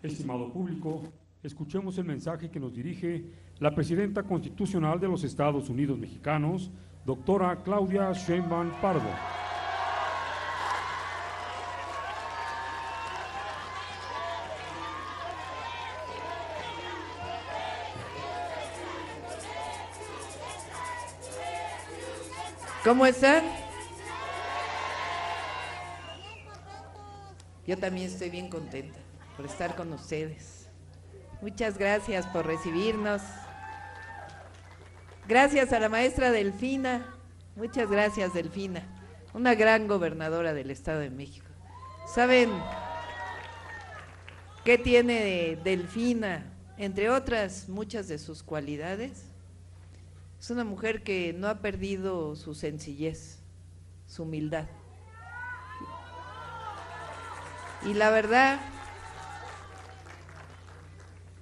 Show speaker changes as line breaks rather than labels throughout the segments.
Estimado público, escuchemos el mensaje que nos dirige la Presidenta Constitucional de los Estados Unidos Mexicanos, doctora Claudia Sheinbaum Pardo.
¿Cómo están? Yo también estoy bien contenta por estar con ustedes. Muchas gracias por recibirnos. Gracias a la maestra Delfina. Muchas gracias, Delfina, una gran gobernadora del Estado de México. ¿Saben qué tiene Delfina? Entre otras muchas de sus cualidades, es una mujer que no ha perdido su sencillez, su humildad. Y la verdad,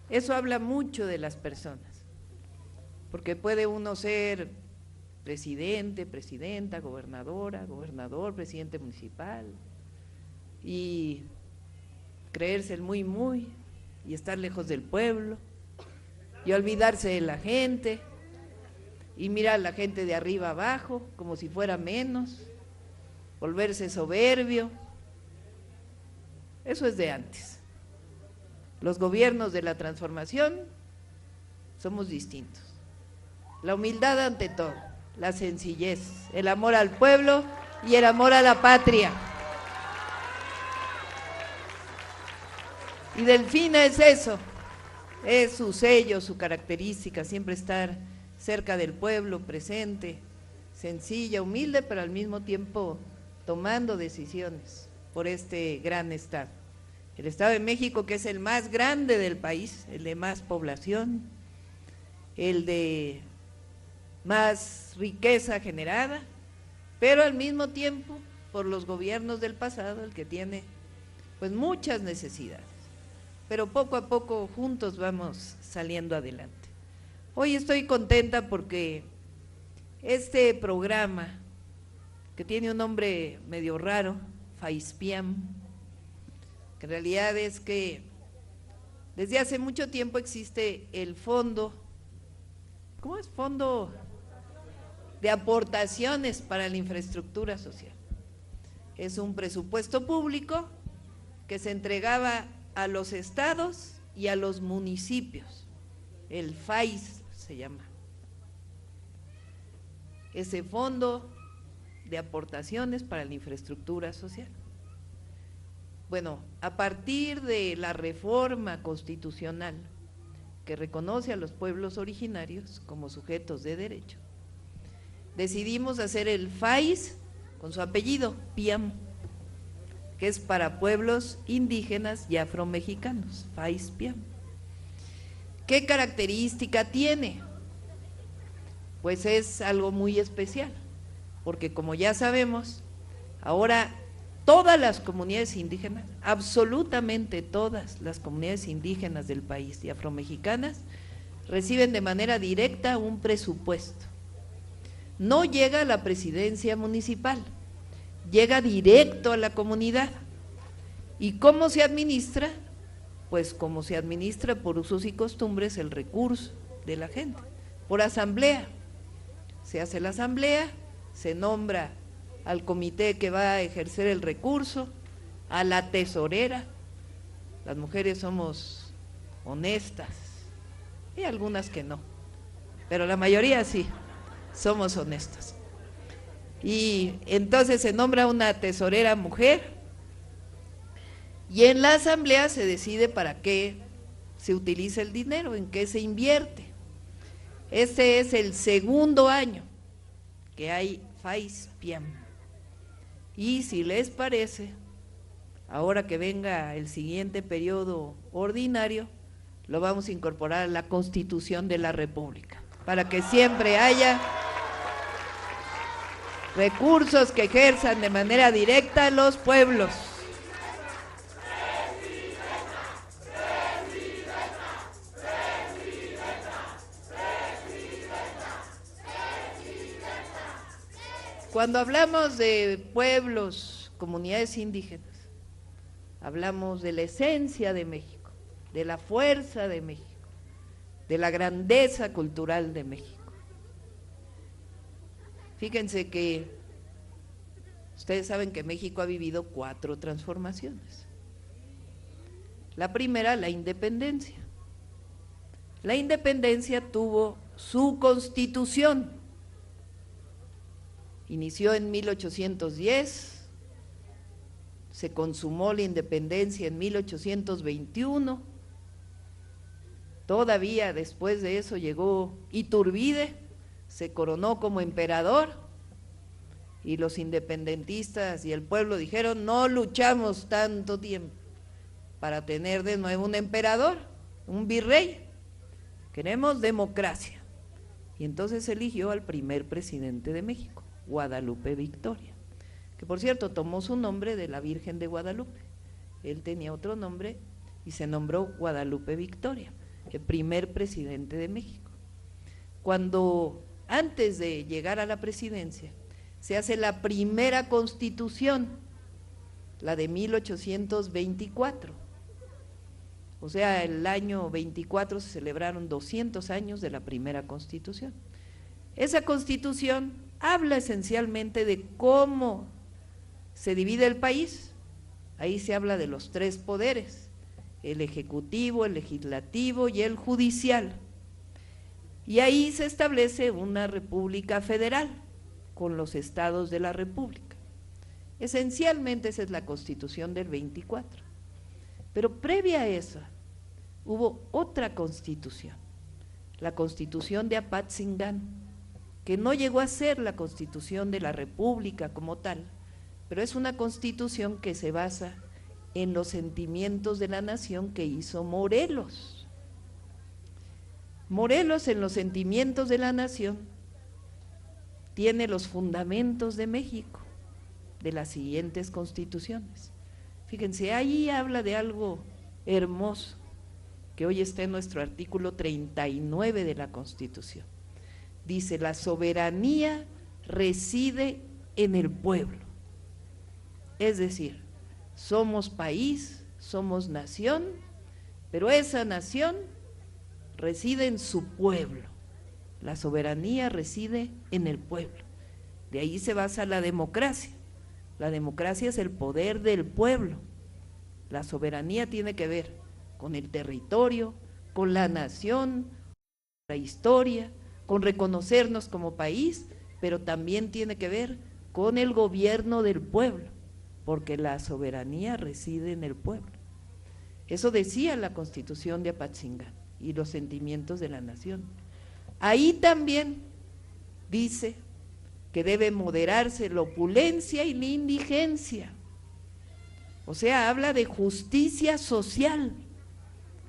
eso habla mucho de las personas, porque puede uno ser presidente, presidenta, gobernadora, gobernador, presidente municipal, y creerse el muy, y estar lejos del pueblo, y olvidarse de la gente, y mirar a la gente de arriba abajo, como si fuera menos, volverse soberbio. Eso es de antes. Los gobiernos de la transformación somos distintos. La humildad ante todo, la sencillez, el amor al pueblo y el amor a la patria. Y Delfina es eso, es su sello, su característica, siempre estar cerca del pueblo, presente, sencilla, humilde, pero al mismo tiempo tomando decisiones por este gran estado. El Estado de México, que es el más grande del país, el de más población, el de más riqueza generada, pero al mismo tiempo, por los gobiernos del pasado, el que tiene pues muchas necesidades, pero poco a poco juntos vamos saliendo adelante. Hoy estoy contenta porque este programa, que tiene un nombre medio raro, FAISPIAM, que en realidad es que desde hace mucho tiempo existe el fondo, ¿cómo es? Fondo de aportaciones para la infraestructura social. Es un presupuesto público que se entregaba a los estados y a los municipios, el FAIS se llama. Ese fondo de aportaciones para la infraestructura social. Bueno, a partir de la reforma constitucional que reconoce a los pueblos originarios como sujetos de derecho, decidimos hacer el FAIS con su apellido, PIAM, que es para pueblos indígenas y afromexicanos, FAIS-PIAM. ¿Qué característica tiene? Pues es algo muy especial, porque como ya sabemos, ahora todas las comunidades indígenas, absolutamente todas las comunidades indígenas del país y afromexicanas, reciben de manera directa un presupuesto. No llega a la presidencia municipal, llega directo a la comunidad. ¿Y cómo se administra? Pues como se administra por usos y costumbres el recurso de la gente, por asamblea. Se hace la asamblea, se nombra al comité que va a ejercer el recurso, a la tesorera. Las mujeres somos honestas, y algunas que no, pero la mayoría sí, somos honestas. Y entonces se nombra una tesorera mujer, y en la asamblea se decide para qué se utiliza el dinero, en qué se invierte. Este es el segundo año que hay FAIS-PIAM. Y si les parece, ahora que venga el siguiente periodo ordinario, lo vamos a incorporar a la Constitución de la República, para que siempre haya recursos que ejerzan de manera directa a los pueblos. Cuando hablamos de pueblos, comunidades indígenas, hablamos de la esencia de México, de la fuerza de México, de la grandeza cultural de México. Fíjense que ustedes saben que México ha vivido 4 transformaciones. La primera, la independencia. La independencia tuvo su constitución. Inició en 1810, se consumó la independencia en 1821. Todavía después de eso llegó Iturbide, se coronó como emperador y los independentistas y el pueblo dijeron: no luchamos tanto tiempo para tener de nuevo un emperador, un virrey, queremos democracia. Y entonces eligió al primer presidente de México, Guadalupe Victoria, que por cierto tomó su nombre de la Virgen de Guadalupe. Él tenía otro nombre y se nombró Guadalupe Victoria, el primer presidente de México. Cuando antes de llegar a la presidencia se hace la primera constitución, la de 1824. O sea, el año 24 se celebraron 200 años de la primera constitución. Esa constitución habla esencialmente de cómo se divide el país. Ahí se habla de los 3 poderes, el ejecutivo, el legislativo y el judicial. Y ahí se establece una república federal con los estados de la república. Esencialmente esa es la constitución del 24. Pero previa a esa hubo otra constitución, la constitución de Apatzingán, que no llegó a ser la constitución de la república como tal, pero es una constitución que se basa en los sentimientos de la nación que hizo Morelos. Morelos, en los sentimientos de la nación, tiene los fundamentos de México, de las siguientes constituciones. Fíjense, ahí habla de algo hermoso, que hoy está en nuestro artículo 39 de la Constitución. Dice: la soberanía reside en el pueblo. Es decir, somos país, somos nación, pero esa nación reside en su pueblo. La soberanía reside en el pueblo. De ahí se basa la democracia. La democracia es el poder del pueblo. La soberanía tiene que ver con el territorio, con la nación, con la historia, con reconocernos como país, pero también tiene que ver con el gobierno del pueblo, porque la soberanía reside en el pueblo. Eso decía la Constitución de Apatzingán y los sentimientos de la nación. Ahí también dice que debe moderarse la opulencia y la indigencia. O sea, habla de justicia social,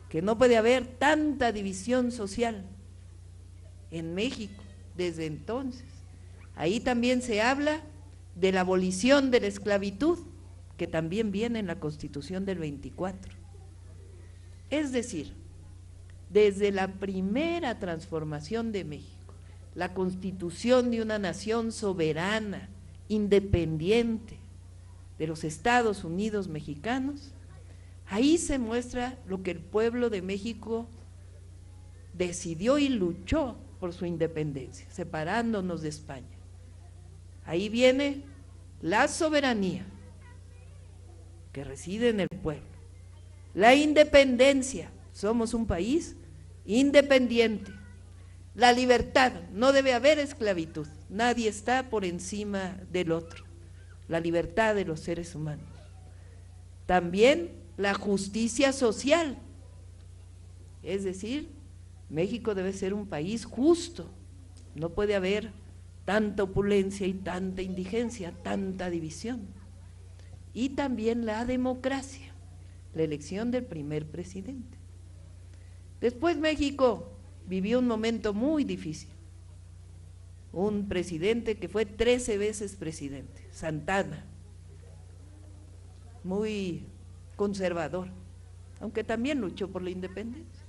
que no puede haber tanta división social en México desde entonces. Ahí también se habla de la abolición de la esclavitud, que también viene en la Constitución del 24. Es decir, desde la primera transformación de México, la constitución de una nación soberana, independiente de los Estados Unidos mexicanos, ahí se muestra lo que el pueblo de México decidió y luchó por su independencia, separándonos de España. Ahí viene la soberanía, que reside en el pueblo, la independencia, somos un país independiente, la libertad, no debe haber esclavitud, nadie está por encima del otro, la libertad de los seres humanos. También la justicia social, es decir, México debe ser un país justo, no puede haber tanta opulencia y tanta indigencia, tanta división. Y también la democracia, la elección del primer presidente. Después México vivió un momento muy difícil, un presidente que fue 13 veces presidente, Santana, muy conservador, aunque también luchó por la independencia.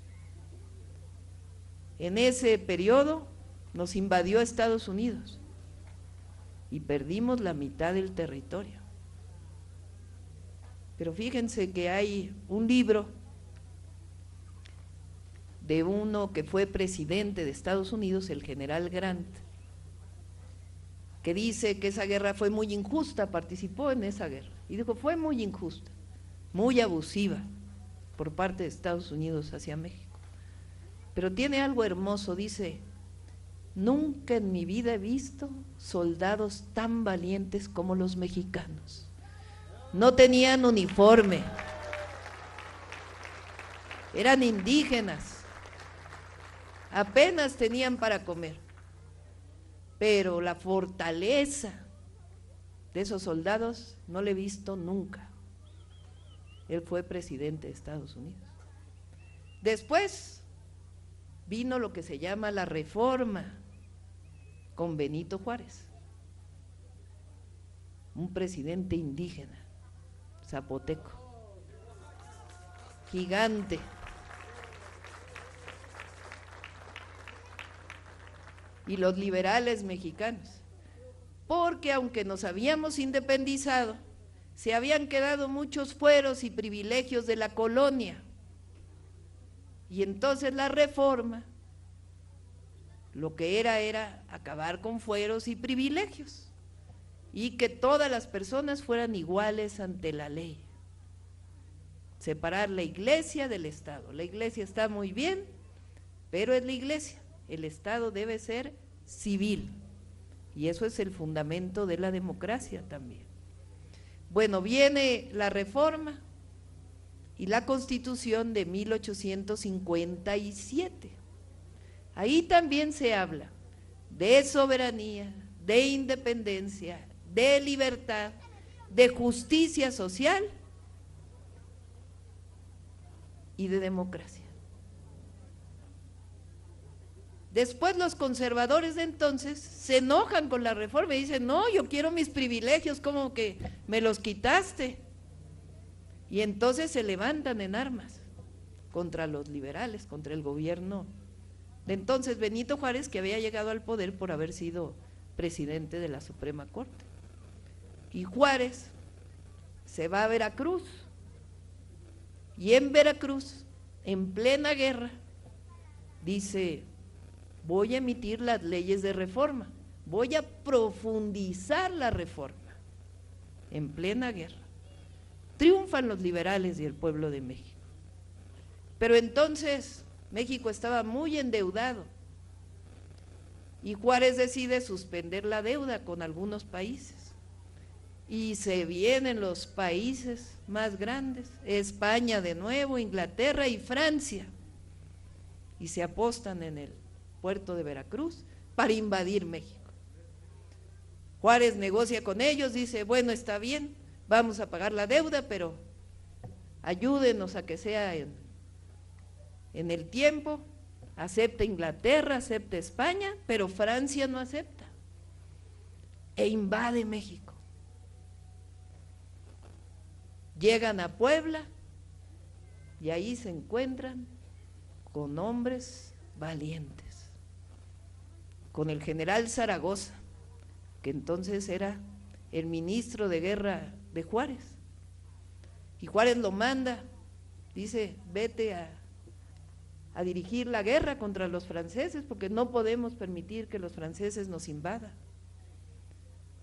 En ese periodo nos invadió Estados Unidos y perdimos la mitad del territorio. Pero fíjense que hay un libro de uno que fue presidente de Estados Unidos, el general Grant, que dice que esa guerra fue muy injusta, participó en esa guerra, y dijo, fue muy injusta, muy abusiva por parte de Estados Unidos hacia México. Pero tiene algo hermoso, dice, nunca en mi vida he visto soldados tan valientes como los mexicanos. No tenían uniforme, eran indígenas, apenas tenían para comer, pero la fortaleza de esos soldados no la he visto nunca. Él fue presidente de Estados Unidos. Después vino lo que se llama la Reforma con Benito Juárez, un presidente indígena, zapoteco, gigante. Y los liberales mexicanos, porque aunque nos habíamos independizado, se habían quedado muchos fueros y privilegios de la colonia. Y entonces la Reforma, lo que era acabar con fueros y privilegios, y que todas las personas fueran iguales ante la ley. Separar la iglesia del Estado. La iglesia está muy bien, pero es la iglesia. El Estado debe ser civil, y eso es el fundamento de la democracia también. Bueno, viene la Reforma y la Constitución de 1857. Ahí también se habla de soberanía, de independencia, de libertad, de justicia social y de democracia. Después los conservadores de entonces se enojan con la Reforma y dicen, no, yo quiero mis privilegios, como que me los quitaste. Y entonces se levantan en armas contra los liberales, contra el gobierno de entonces Benito Juárez, que había llegado al poder por haber sido presidente de la Suprema Corte. Y Juárez se va a Veracruz, y en Veracruz, en plena guerra, dice, voy a emitir las leyes de reforma, voy a profundizar la reforma, en plena guerra. Triunfan los liberales y el pueblo de México. Pero entonces México estaba muy endeudado y Juárez decide suspender la deuda con algunos países. Y se vienen los países más grandes, España de nuevo, Inglaterra y Francia, y se apostan en el puerto de Veracruz para invadir México. Juárez negocia con ellos, dice, bueno, está bien, vamos a pagar la deuda, pero ayúdenos a que sea en el tiempo. Acepta Inglaterra, acepta España, pero Francia no acepta e invade México. Llegan a Puebla y ahí se encuentran con hombres valientes, con el general Zaragoza, que entonces era el ministro de guerra de Juárez, y Juárez lo manda, dice, vete a dirigir la guerra contra los franceses, porque no podemos permitir que los franceses nos invadan.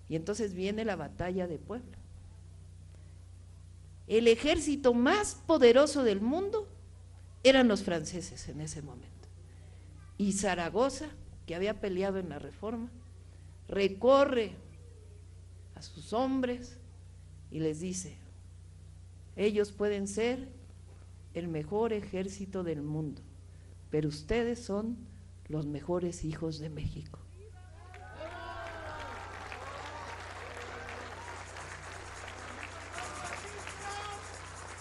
Y entonces viene la batalla de Puebla. El ejército más poderoso del mundo eran los franceses en ese momento. Y Zaragoza, que había peleado en la Reforma, recorre a sus hombres y les dice, ellos pueden ser el mejor ejército del mundo, pero ustedes son los mejores hijos de México.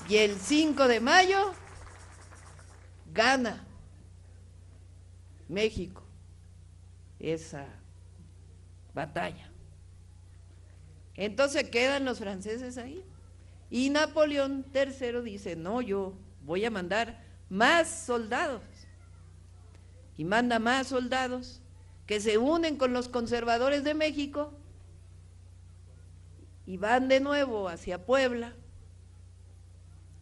Y el 5 de mayo gana México esa batalla. Entonces quedan los franceses ahí. Y Napoleón III dice, no, yo voy a mandar más soldados. Y manda más soldados que se unen con los conservadores de México y van de nuevo hacia Puebla.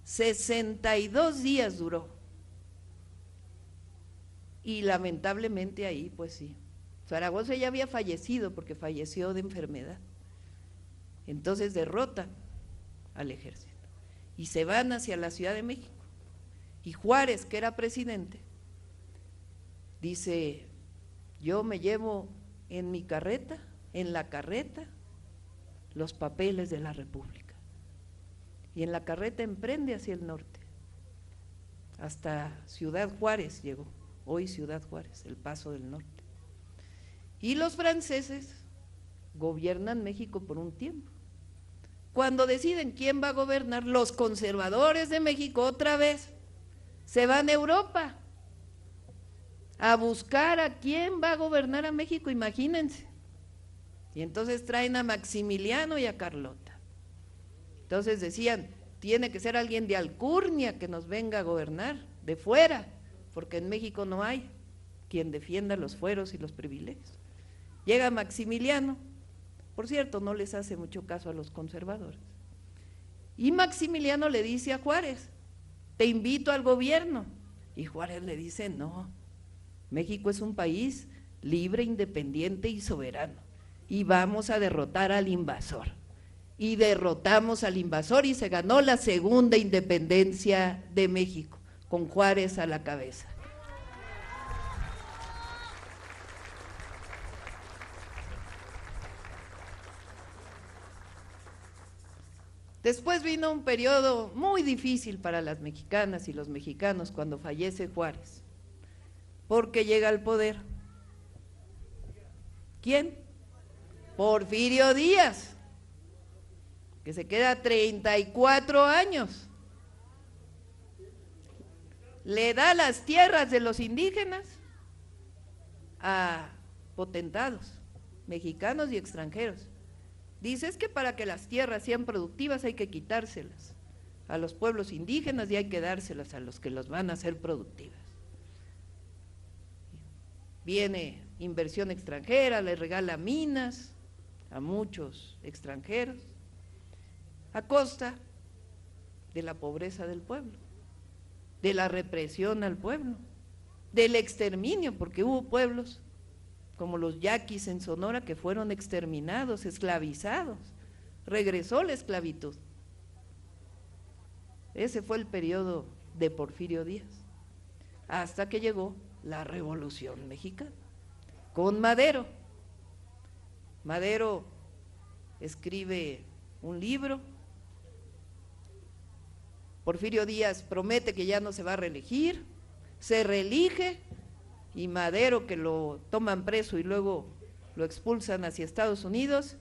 62 días duró y lamentablemente ahí, pues sí, Zaragoza ya había fallecido porque falleció de enfermedad. Entonces derrotan al ejército y se van hacia la Ciudad de México. Y Juárez, que era presidente, dice, yo me llevo en mi carreta, en la carreta, los papeles de la República. Y en la carreta emprende hacia el norte, hasta Ciudad Juárez llegó, hoy Ciudad Juárez, el Paso del Norte. Y los franceses gobiernan México por un tiempo. Cuando deciden quién va a gobernar, los conservadores de México otra vez se van a Europa a buscar a quién va a gobernar a México, imagínense. Y entonces traen a Maximiliano y a Carlota. Entonces decían, tiene que ser alguien de alcurnia que nos venga a gobernar, de fuera, porque en México no hay quien defienda los fueros y los privilegios. Llega Maximiliano, por cierto, no les hace mucho caso a los conservadores. Y Maximiliano le dice a Juárez, te invito al gobierno. Y Juárez le dice, no, México es un país libre, independiente y soberano. Y vamos a derrotar al invasor. Y derrotamos al invasor y se ganó la segunda independencia de México, con Juárez a la cabeza. Después vino un periodo muy difícil para las mexicanas y los mexicanos cuando fallece Juárez, porque llega al poder. ¿Quién? Porfirio Díaz, que se queda 34 años. Le da las tierras de los indígenas a potentados, mexicanos y extranjeros. Dice, es que para que las tierras sean productivas hay que quitárselas a los pueblos indígenas y hay que dárselas a los que los van a hacer productivas. Viene inversión extranjera, le regala minas a muchos extranjeros, a costa de la pobreza del pueblo, de la represión al pueblo, del exterminio, porque hubo pueblos como los yaquis en Sonora que fueron exterminados, esclavizados, regresó la esclavitud. Ese fue el periodo de Porfirio Díaz, hasta que llegó la Revolución Mexicana, con Madero. Madero escribe un libro, Porfirio Díaz promete que ya no se va a reelegir, se reelige, y Madero, que lo toman preso y luego lo expulsan hacia Estados Unidos,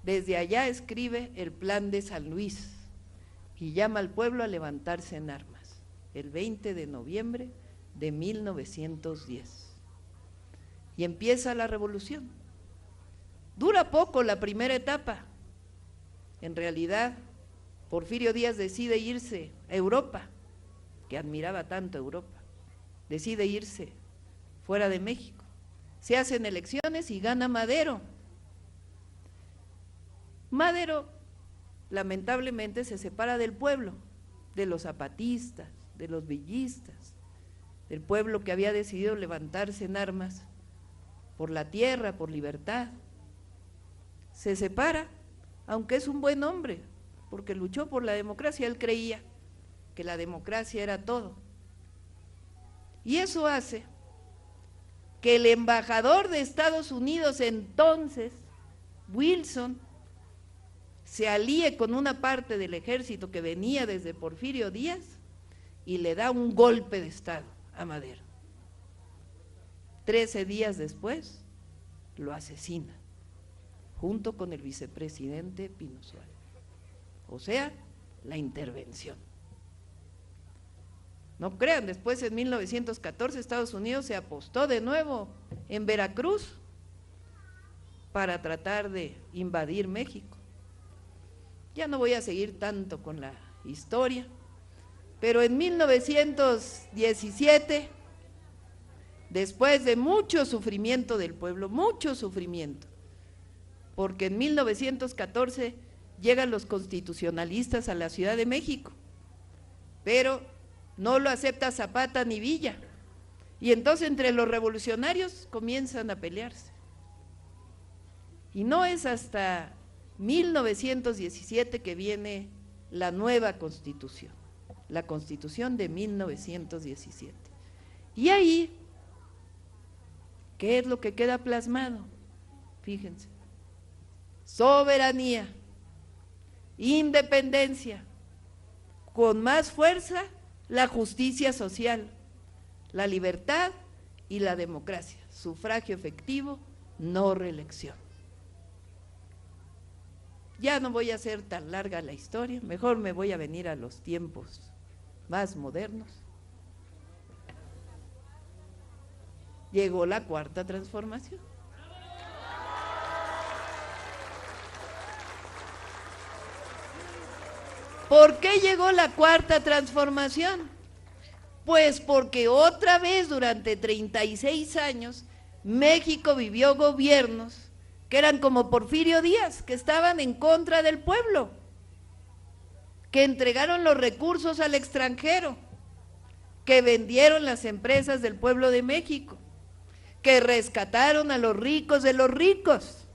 desde allá escribe el Plan de San Luis y llama al pueblo a levantarse en armas, el 20 de noviembre de 1910. Y empieza la revolución. Dura poco la primera etapa. En realidad, Porfirio Díaz decide irse a Europa, que admiraba tanto a Europa, decide irse fuera de México. Se hacen elecciones y gana Madero. Madero, lamentablemente, se separa del pueblo, de los zapatistas, de los villistas, del pueblo que había decidido levantarse en armas por la tierra, por libertad. Se separa, aunque es un buen hombre, porque luchó por la democracia, él creía que la democracia era todo. Y eso hace que el embajador de Estados Unidos entonces, Wilson, se alíe con una parte del ejército que venía desde Porfirio Díaz y le da un golpe de estado a Madero. 13 días después lo asesina, junto con el vicepresidente Pino Suárez. O sea, la intervención. No crean, después en 1914 Estados Unidos se apostó de nuevo en Veracruz para tratar de invadir México. Ya no voy a seguir tanto con la historia, pero en 1917, después de mucho sufrimiento del pueblo, mucho sufrimiento, porque en 1914 llegan los constitucionalistas a la Ciudad de México, pero no lo acepta Zapata ni Villa, Y entonces entre los revolucionarios comienzan a pelearse. Y no es hasta 1917 que viene la nueva Constitución, la Constitución de 1917. Y ahí, ¿qué es lo que queda plasmado? Fíjense, soberanía, independencia, con más fuerza la justicia social, la libertad y la democracia, sufragio efectivo, no reelección. Ya no voy a hacer tan larga la historia, mejor me voy a venir a los tiempos más modernos. Llegó la Cuarta Transformación. ¿Por qué llegó la Cuarta Transformación? Pues porque otra vez durante 36 años México vivió gobiernos que eran como Porfirio Díaz, que estaban en contra del pueblo, que entregaron los recursos al extranjero, que vendieron las empresas del pueblo de México, que rescataron a los ricos de los ricos.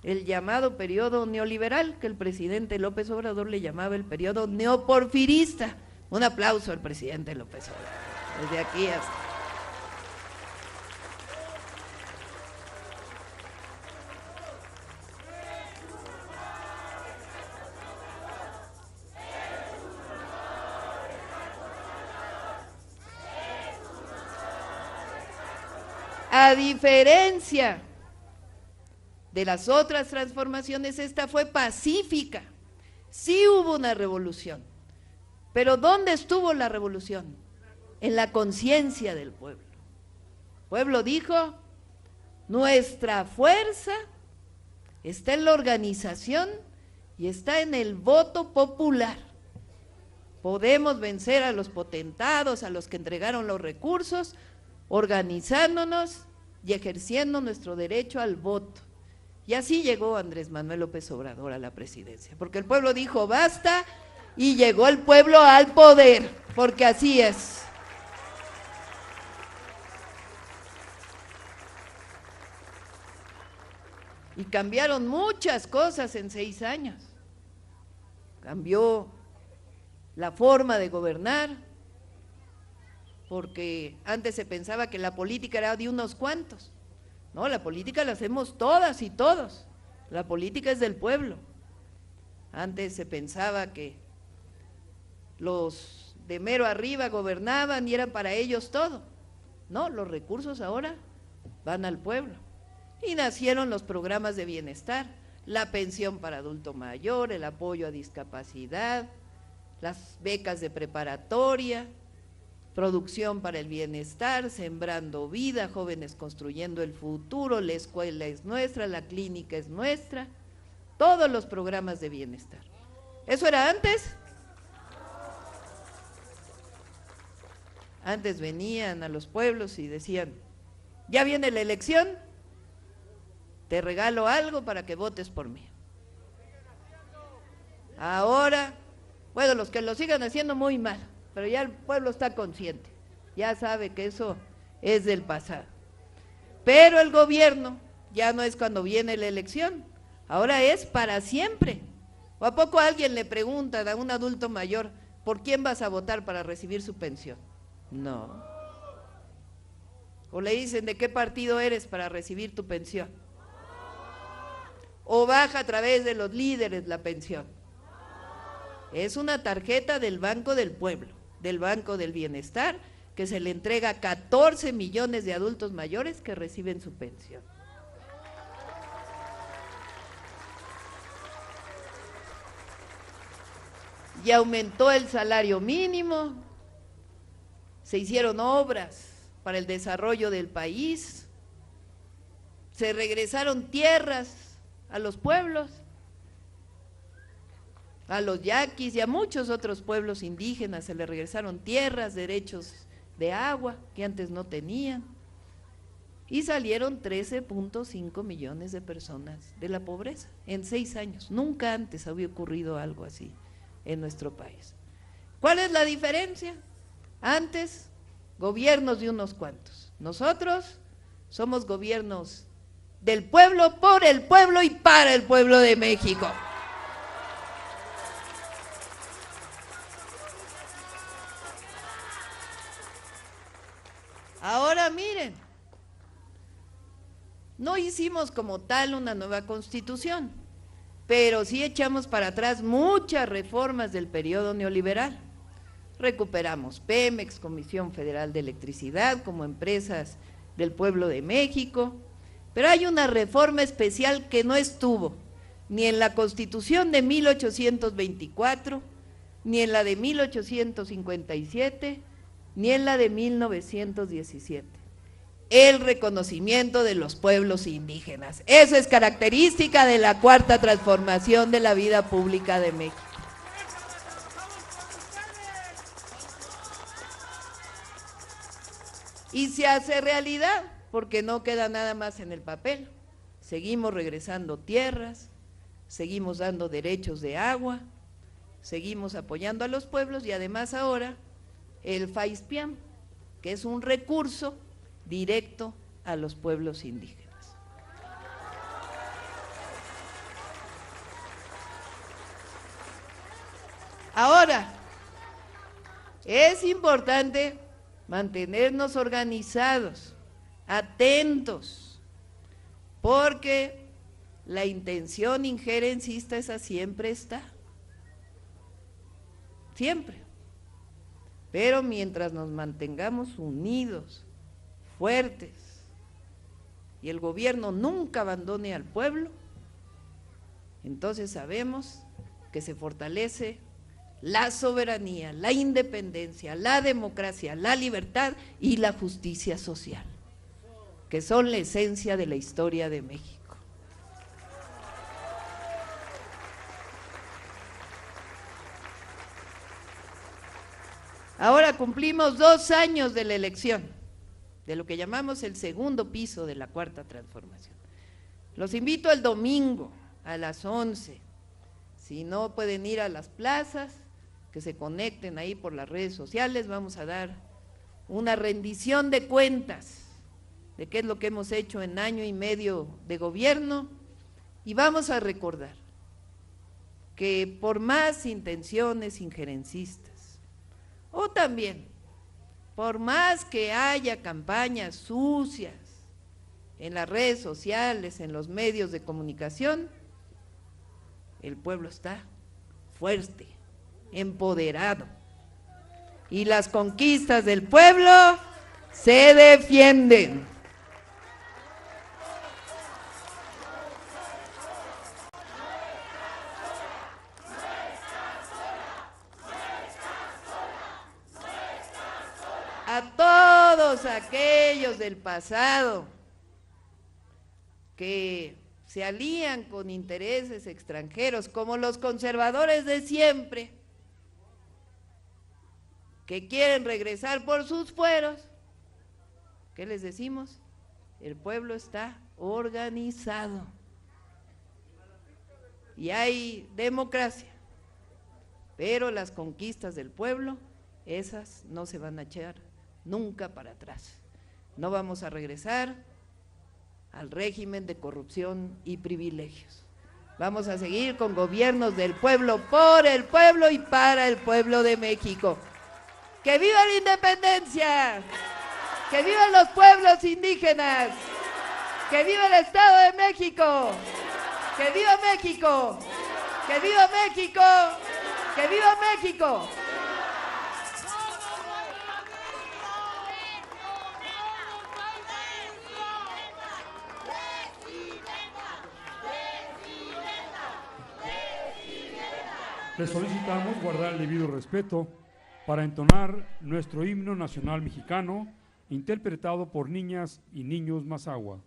El llamado periodo neoliberal, que el presidente López Obrador le llamaba el periodo neoporfirista. Un aplauso al presidente López Obrador, desde aquí hasta… A diferencia de las otras transformaciones, esta fue pacífica. Sí hubo una revolución, pero ¿dónde estuvo la revolución? En la conciencia del pueblo. El pueblo dijo, nuestra fuerza está en la organización y está en el voto popular. Podemos vencer a los potentados, a los que entregaron los recursos, organizándonos y ejerciendo nuestro derecho al voto. Y así llegó Andrés Manuel López Obrador a la presidencia, porque el pueblo dijo basta y llegó el pueblo al poder, porque así es. Y cambiaron muchas cosas en 6 años. Cambió la forma de gobernar, porque antes se pensaba que la política era de unos cuantos. No, la política la hacemos todas y todos. La política es del pueblo. Antes se pensaba que los de mero arriba gobernaban y eran para ellos todo. No, los recursos ahora van al pueblo. Y nacieron los programas de bienestar, la pensión para adulto mayor, el apoyo a discapacidad, las becas de preparatoria, producción para el bienestar, sembrando vida, jóvenes construyendo el futuro, la escuela es nuestra, la clínica es nuestra, todos los programas de bienestar. ¿Eso era antes? Antes venían a los pueblos y decían, ya viene la elección, te regalo algo para que votes por mí. Ahora, bueno, los que lo sigan haciendo muy mal, pero ya el pueblo está consciente, ya sabe que eso es del pasado. Pero el gobierno ya no es cuando viene la elección, ahora es para siempre. ¿O a poco alguien le pregunta a un adulto mayor, ¿por quién vas a votar para recibir su pensión? No. O le dicen, ¿de qué partido eres para recibir tu pensión? O baja a través de los líderes la pensión. Es una tarjeta del Banco del Pueblo, del Banco del Bienestar, que se le entrega a 14 millones de adultos mayores que reciben su pensión. Y aumentó el salario mínimo, se hicieron obras para el desarrollo del país, se regresaron tierras a los pueblos, a los yaquis y a muchos otros pueblos indígenas se les regresaron tierras, derechos de agua que antes no tenían, y salieron 13.5 millones de personas de la pobreza en 6 años. Nunca antes había ocurrido algo así en nuestro país. ¿Cuál es la diferencia? Antes gobiernos de unos cuantos. Nosotros somos gobiernos del pueblo, por el pueblo y para el pueblo de México. Ahora miren, no hicimos como tal una nueva constitución, pero sí echamos para atrás muchas reformas del periodo neoliberal. Recuperamos Pemex, Comisión Federal de Electricidad, como empresas del pueblo de México, pero hay una reforma especial que no estuvo ni en la Constitución de 1824, ni en la de 1857, ni en la de 1917. El reconocimiento de los pueblos indígenas. Eso es característica de la Cuarta Transformación de la vida pública de México. Y se hace realidad, porque no queda nada más en el papel. Seguimos regresando tierras, seguimos dando derechos de agua, seguimos apoyando a los pueblos y además ahora el FAISPIAM, que es un recurso directo a los pueblos indígenas. Ahora, es importante mantenernos organizados, atentos, porque la intención injerencista esa siempre está, siempre. Pero mientras nos mantengamos unidos, fuertes, y el gobierno nunca abandone al pueblo, entonces sabemos que se fortalece la soberanía, la independencia, la democracia, la libertad y la justicia social, que son la esencia de la historia de México. Ahora cumplimos 2 años de la elección, de lo que llamamos el segundo piso de la Cuarta Transformación. Los invito el domingo a las 11, si no pueden ir a las plazas, que se conecten ahí por las redes sociales, vamos a dar una rendición de cuentas de qué es lo que hemos hecho en año y medio de gobierno y vamos a recordar que por más intenciones injerencistas o también por más que haya campañas sucias en las redes sociales, en los medios de comunicación, el pueblo está fuerte, empoderado, y las conquistas del pueblo se defienden. A todos aquellos del pasado que se alían con intereses extranjeros, como los conservadores de siempre, que quieren regresar por sus fueros, ¿qué les decimos? El pueblo está organizado y hay democracia, pero las conquistas del pueblo, esas no se van a echar nunca para atrás. No vamos a regresar al régimen de corrupción y privilegios. Vamos a seguir con gobiernos del pueblo, por el pueblo y para el pueblo de México. ¡Que viva la independencia! ¡Que vivan los pueblos indígenas! ¡Que viva el Estado de México! ¡Que viva México! ¡Que viva México! ¡Que viva México!
Les solicitamos guardar el debido respeto para entonar nuestro himno nacional mexicano, interpretado por niñas y niños Mazahua.